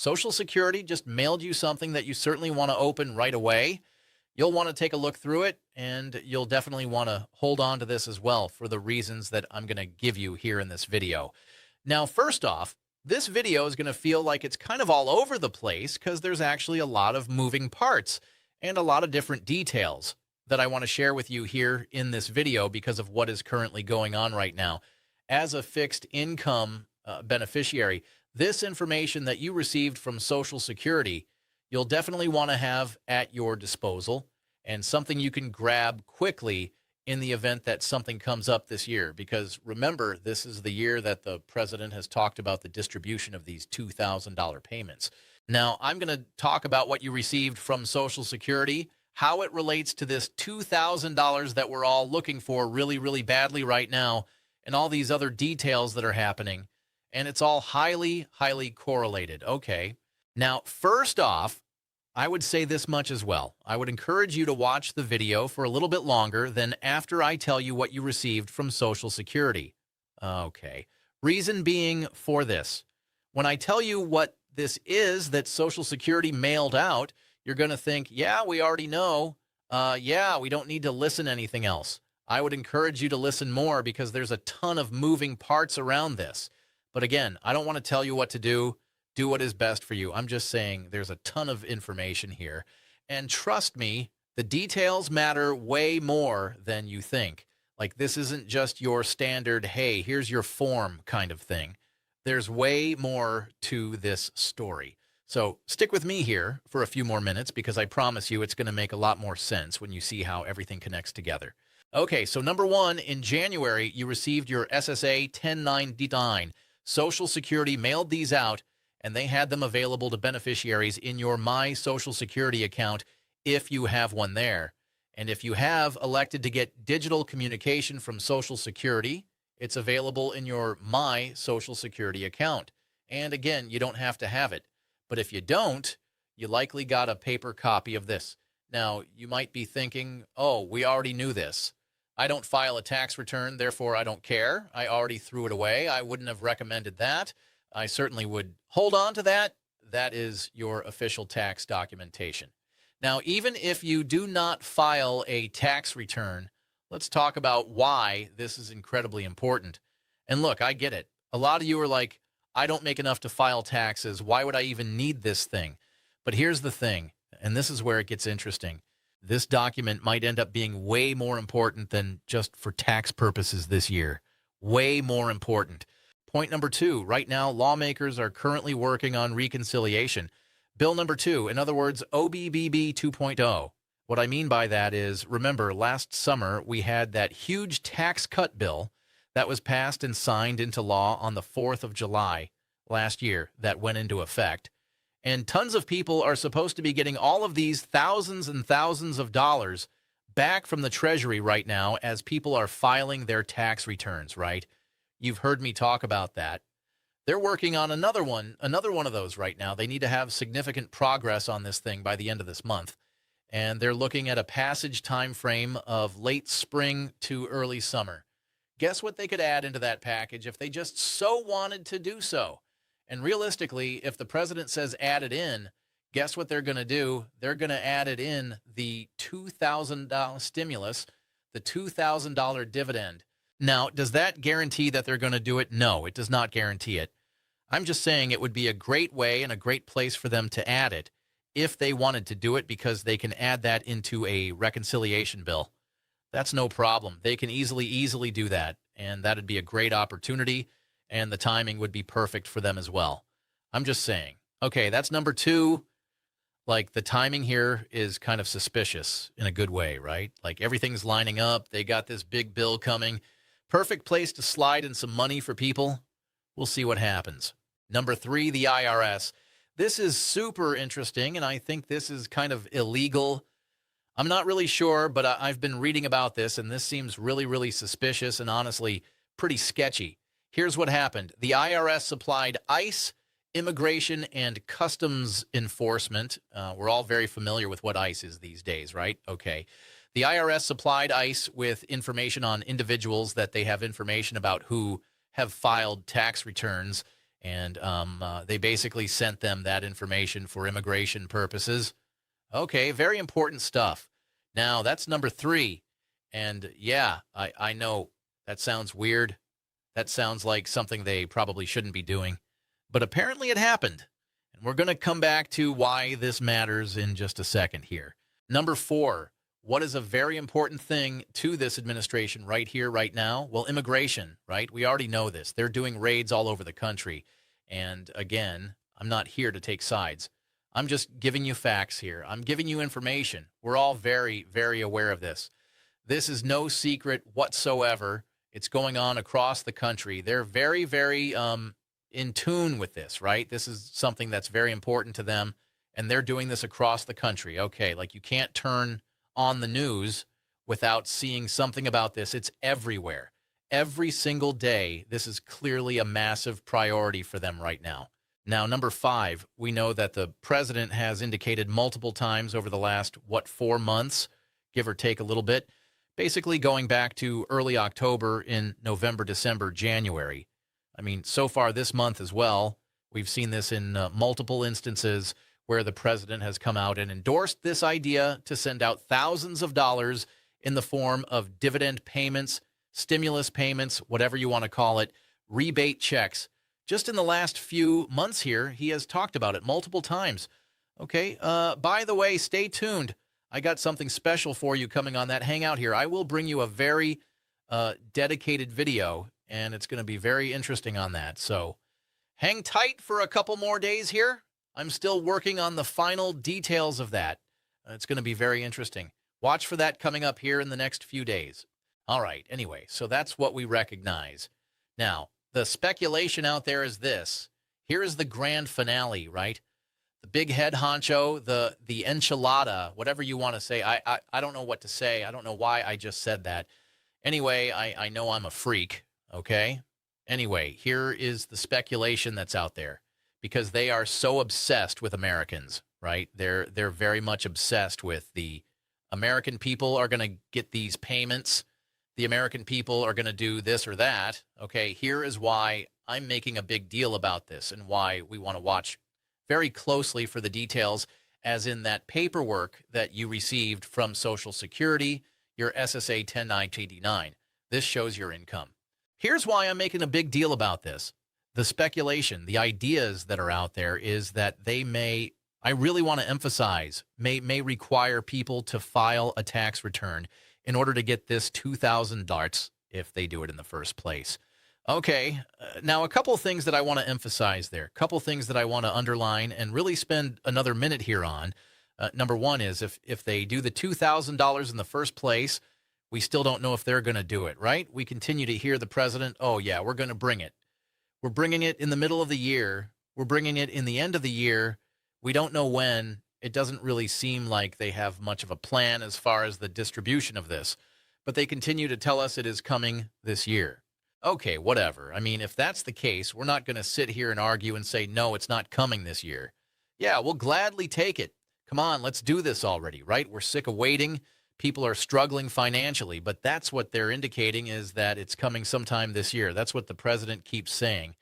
Social Security just mailed you something that you certainly want to open right away. You'll want to take a look through it, and you'll definitely want to hold on to this as well for the reasons that I'm going to give you here in this video. Now, first off, this video is going to feel like it's kind of all over the place because there's actually a lot of moving parts and a lot of different details that I want to share with you here in this video because of what is currently going on right now. As a fixed income beneficiary, this information that you received from Social Security, you'll definitely want to have at your disposal and something you can grab quickly in the event that something comes up this year. Because remember, this is the year that the president has talked about the distribution of these $2,000 payments. Now, I'm going to talk about what you received from Social Security, how it relates to this $2,000 that we're all looking for really, really badly right now, and all these other details that are happening. And it's all highly, highly correlated. Okay. Now, first off, I would say this much as well. I would encourage you to watch the video for a little bit longer than after I tell you what you received from Social Security. Okay. Reason being for this. When I tell you what this is that Social Security mailed out, you're going to think, yeah, we already know. Yeah, we don't need to listen to anything else. I would encourage you to listen more because there's a ton of moving parts around this. But again, I don't want to tell you what to do. Do what is best for you. I'm just saying there's a ton of information here. And trust me, the details matter way more than you think. Like, this isn't just your standard, hey, here's your form kind of thing. There's way more to this story. So stick with me here for a few more minutes because I promise you it's going to make a lot more sense when you see how everything connects together. Okay, so number one, in January, you received your SSA 1099. Social Security mailed these out, and they had them available to beneficiaries in your My Social Security account if you have one there. And if you have elected to get digital communication from Social Security, it's available in your My Social Security account. And again, you don't have to have it. But if you don't, you likely got a paper copy of this. Now, you might be thinking, oh, we already knew this. I don't file a tax return, therefore I don't care. I already threw it away. I wouldn't have recommended that. I certainly would hold on to that. That is your official tax documentation. Now, even if you do not file a tax return, let's talk about why this is incredibly important. And look, I get it. A lot of you are like, I don't make enough to file taxes. Why would I even need this thing? But here's the thing, and this is where it gets interesting. This document might end up being way more important than just for tax purposes this year. Way more important. Point number two, right now, lawmakers are currently working on reconciliation. Bill number 2, in other words, OBBB 2.0. What I mean by that is, remember, last summer we had that huge tax cut bill that was passed and signed into law on the 4th of July last year that went into effect. And tons of people are supposed to be getting all of these thousands and thousands of dollars back from the Treasury right now as people are filing their tax returns, right? You've heard me talk about that. They're working on another one of those right now. They need to have significant progress on this thing by the end of this month. And they're looking at a passage time frame of late spring to early summer. Guess what they could add into that package if they just so wanted to do so? And realistically, if the president says add it in, guess what they're going to do? They're going to add it in the $2,000 stimulus, the $2,000 dividend. Now, does that guarantee that they're going to do it? No, it does not guarantee it. I'm just saying it would be a great way and a great place for them to add it if they wanted to do it because they can add that into a reconciliation bill. That's no problem. They can easily do that, and that'd be a great opportunity, and the timing would be perfect for them as well. I'm just saying. Okay, that's number 2. Like, the timing here is kind of suspicious in a good way, right? Like, everything's lining up. They got this big bill coming. Perfect place to slide in some money for people. We'll see what happens. Number 3, the IRS. This is super interesting, and I think this is kind of illegal. I'm not really sure, but I've been reading about this, and this seems really, really suspicious and honestly pretty sketchy. Here's what happened. The IRS supplied ICE, Immigration and Customs Enforcement. We're all very familiar with what ICE is these days, right? Okay. The IRS supplied ICE with information on individuals that they have information about who have filed tax returns And they basically sent them that information for immigration purposes. Okay, very important stuff. Now, that's number 3. And yeah, I know that sounds weird. That sounds like something they probably shouldn't be doing. But apparently it happened. And we're going to come back to why this matters in just a second here. Number 4, what is a very important thing to this administration right here, right now? Well, immigration, right? We already know this. They're doing raids all over the country. And again, I'm not here to take sides. I'm just giving you facts here. I'm giving you information. We're all very, very aware of this. This is no secret whatsoever. It's going on across the country. They're very, very in tune with this, right? This is something that's very important to them, and they're doing this across the country. Okay, like you can't turn on the news without seeing something about this. It's everywhere. Every single day, this is clearly a massive priority for them right now. Now, number 5, we know that the president has indicated multiple times over the last, 4 months, give or take a little bit, basically going back to early October in November, December, January. I mean, so far this month as well, we've seen this in multiple instances where the president has come out and endorsed this idea to send out thousands of dollars in the form of dividend payments, stimulus payments, whatever you want to call it, rebate checks. Just in the last few months here, he has talked about it multiple times. Okay, by the way, stay tuned. I got something special for you coming on that hangout here. I will bring you a very dedicated video, and it's going to be very interesting on that. So hang tight for a couple more days here. I'm still working on the final details of that. It's going to be very interesting. Watch for that coming up here in the next few days. All right, anyway, so that's what we recognize. Now, the speculation out there is this. Here is the grand finale, right? The big head honcho, the enchilada, whatever you want to say. I don't know what to say. I don't know why I just said that. Anyway, I know I'm a freak, okay? Anyway, here is the speculation that's out there because they are so obsessed with Americans, right? They're very much obsessed with the American people are going to get these payments. The American people are going to do this or that. Okay, here is why I'm making a big deal about this and why we want to watch very closely for the details, as in that paperwork that you received from Social Security, your SSA 1099. This shows your income. Here's why I'm making a big deal about this. The speculation, the ideas that are out there is that they may, I really want to emphasize, may require people to file a tax return in order to get this $2,000 if they do it in the first place. Okay, now a couple of things that I want to emphasize there, a couple of things that I want to underline and really spend another minute here on. Number one is if they do the $2,000 in the first place, we still don't know if they're going to do it, right? We continue to hear the president, oh, yeah, we're going to bring it. We're bringing it in the middle of the year. We're bringing it in the end of the year. We don't know when. It doesn't really seem like they have much of a plan as far as the distribution of this, but they continue to tell us it is coming this year. Okay, whatever. I mean, if that's the case, we're not going to sit here and argue and say, no, it's not coming this year. Yeah, we'll gladly take it. Come on, let's do this already, right? We're sick of waiting. People are struggling financially, but that's what they're indicating is that it's coming sometime this year. That's what the president keeps saying.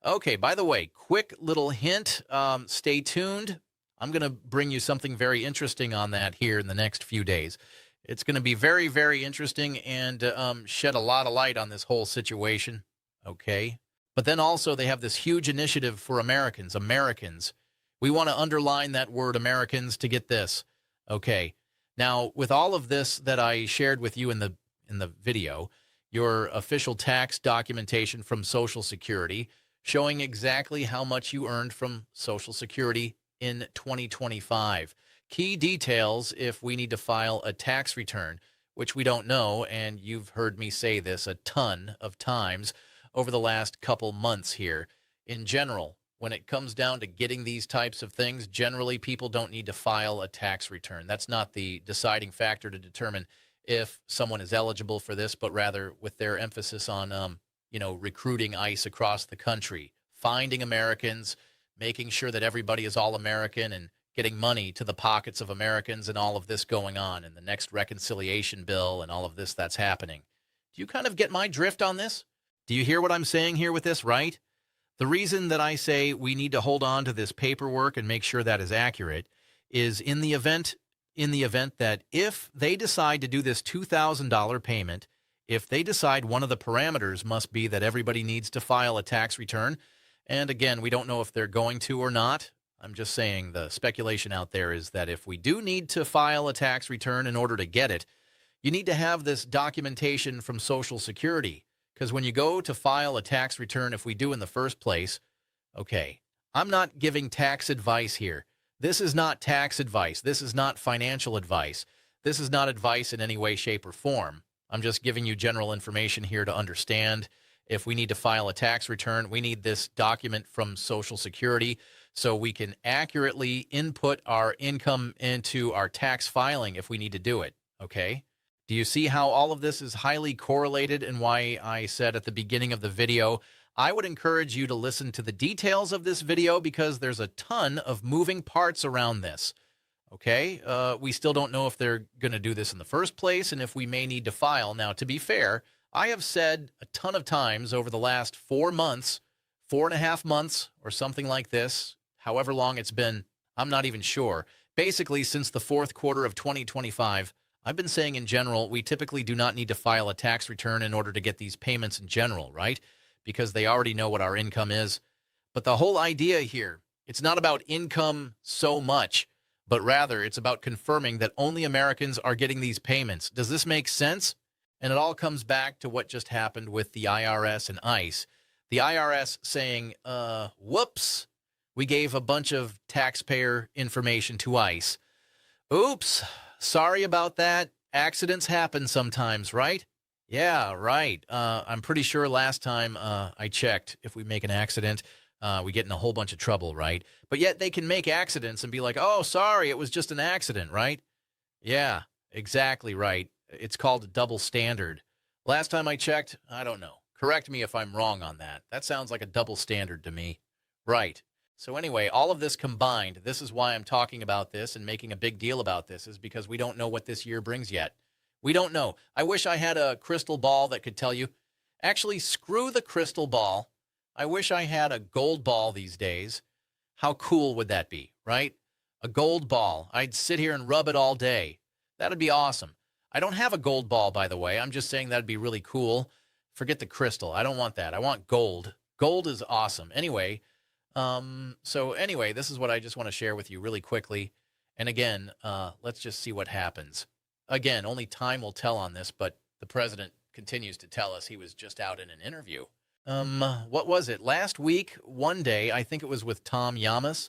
Okay, by the way, quick little hint, stay tuned. I'm going to bring you something very interesting on that here in the next few days. It's going to be very, very interesting and shed a lot of light on this whole situation, okay? But then also they have this huge initiative for Americans. Americans. We want to underline that word Americans to get this, okay? Now, with all of this that I shared with you in the video, your official tax documentation from Social Security showing exactly how much you earned from Social Security in 2025. Key details if we need to file a tax return, which we don't know, and you've heard me say this a ton of times over the last couple months here. In general, when it comes down to getting these types of things, generally people don't need to file a tax return. That's not the deciding factor to determine if someone is eligible for this, but rather with their emphasis on, recruiting ICE across the country, finding Americans, making sure that everybody is all American and getting money to the pockets of Americans and all of this going on and the next reconciliation bill and all of this that's happening. Do you kind of get my drift on this? Do you hear what I'm saying here with this, right? The reason that I say we need to hold on to this paperwork and make sure that is accurate is in the event that if they decide to do this $2,000 payment, if they decide one of the parameters must be that everybody needs to file a tax return, and again, we don't know if they're going to or not. I'm just saying the speculation out there is that if we do need to file a tax return in order to get it, you need to have this documentation from Social Security. Because when you go to file a tax return, if we do in the first place, okay, I'm not giving tax advice here. This is not tax advice. This is not financial advice. This is not advice in any way, shape, or form. I'm just giving you general information here to understand. If we need to file a tax return, we need this document from Social Security so we can accurately input our income into our tax filing if we need to do it, okay? Do you see how all of this is highly correlated and why I said at the beginning of the video, I would encourage you to listen to the details of this video because there's a ton of moving parts around this, okay? We still don't know if they're going to do this in the first place and if we may need to file. Now, to be fair, I have said a ton of times over the last 4 months, 4.5 months, or something like this, however long it's been, I'm not even sure. Basically, since the fourth quarter of 2025, I've been saying in general, we typically do not need to file a tax return in order to get these payments in general, right? Because they already know what our income is. But the whole idea here, it's not about income so much, but rather it's about confirming that only Americans are getting these payments. Does this make sense? And it all comes back to what just happened with the IRS and ICE. The IRS saying, whoops, we gave a bunch of taxpayer information to ICE. Oops, sorry about that. Accidents happen sometimes, right? Yeah, right. I'm pretty sure last time I checked, if we make an accident, we get in a whole bunch of trouble, right? But yet they can make accidents and be like, oh, sorry, it was just an accident, right? Yeah, exactly right. It's called a double standard. Last time I checked, I don't know. Correct me if I'm wrong on that. That sounds like a double standard to me. Right. So anyway, all of this combined, this is why I'm talking about this and making a big deal about this, is because we don't know what this year brings yet. We don't know. I wish I had a crystal ball that could tell you. Actually, screw the crystal ball. I wish I had a gold ball these days. How cool would that be, right? A gold ball. I'd sit here and rub it all day. That'd be awesome. I don't have a gold ball, by the way. I'm just saying that'd be really cool. Forget the crystal. I don't want that. I want gold. Gold is awesome. Anyway, this is what I just want to share with you really quickly. And again, let's just see what happens. Again, only time will tell on this, but the president continues to tell us he was just out in an interview. What was it? Last week, one day, I think it was with Tom Yamas.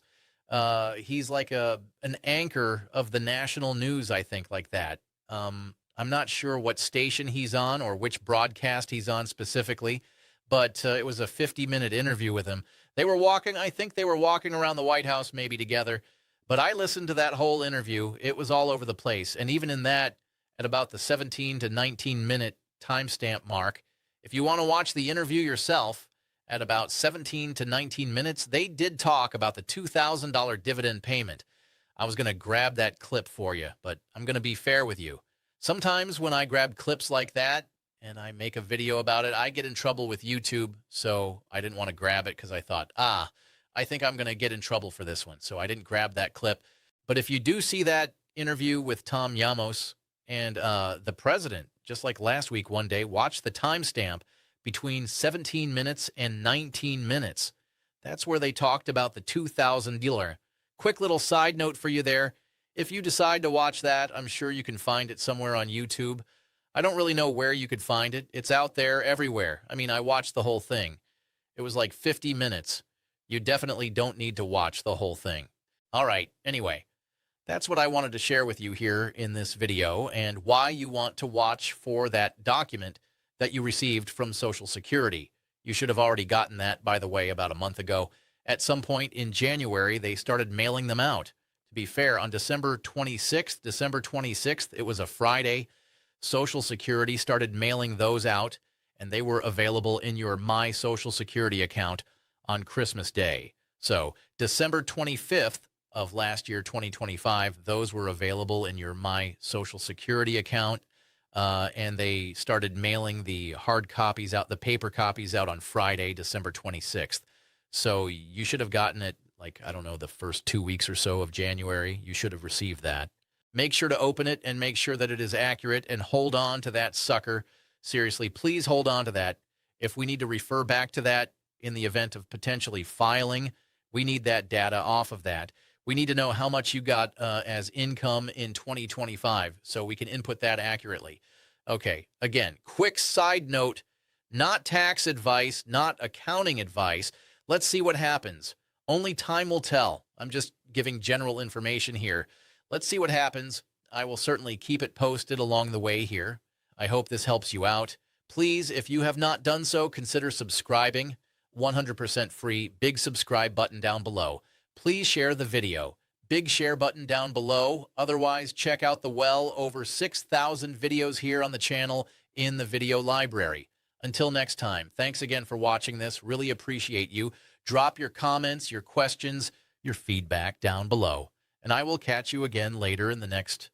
He's like an anchor of the national news, I think, like that. I'm not sure what station he's on or which broadcast he's on specifically, but it was a 50-minute interview with him. I think they were walking around the White House maybe together, but I listened to that whole interview. It was all over the place. And even in that, at about the 17 to 19-minute timestamp mark, if you want to watch the interview yourself, at about 17 to 19 minutes, they did talk about the $2,000 dividend payment. I was going to grab that clip for you, but I'm going to be fair with you. Sometimes when I grab clips like that and I make a video about it, I get in trouble with YouTube, so I didn't want to grab it because I thought, I think I'm going to get in trouble for this one, so I didn't grab that clip. But if you do see that interview with Tom Yamos and the president, just like last week one day, watch the timestamp between 17 minutes and 19 minutes. That's where they talked about the $2,000. Quick little side note for you there. If you decide to watch that, I'm sure you can find it somewhere on YouTube. I don't really know where you could find it. It's out there everywhere. I mean, I watched the whole thing. It was like 50 minutes. You definitely don't need to watch the whole thing. All right, anyway, that's what I wanted to share with you here in this video and why you want to watch for that document that you received from Social Security. You should have already gotten that, by the way, about a month ago. At some point in January, they started mailing them out. To be fair, on December 26th, it was a Friday, Social Security started mailing those out, and they were available in your My Social Security account on Christmas Day. So December 25th of last year, 2025, those were available in your My Social Security account, and they started mailing the hard copies out, the paper copies out on Friday, December 26th. So you should have gotten it, like, I don't know, the first 2 weeks or so of January. You should have received that. Make sure to open it and make sure that it is accurate, and hold on to that sucker. Seriously, please hold on to that. If we need to refer back to that in the event of potentially filing, we need that data off of that. We need to know how much you got as income in 2025 so we can input that accurately. Okay, again, quick side note, not tax advice, not accounting advice. Let's see what happens. Only time will tell. I'm just giving general information here. Let's see what happens. I will certainly keep it posted along the way here. I hope this helps you out. Please, if you have not done so, consider subscribing. 100% free. Big subscribe button down below. Please share the video. Big share button down below. Otherwise, check out the well over 6,000 videos here on the channel in the video library. Until next time, thanks again for watching this. Really appreciate you. Drop your comments, your questions, your feedback down below. And I will catch you again later in the next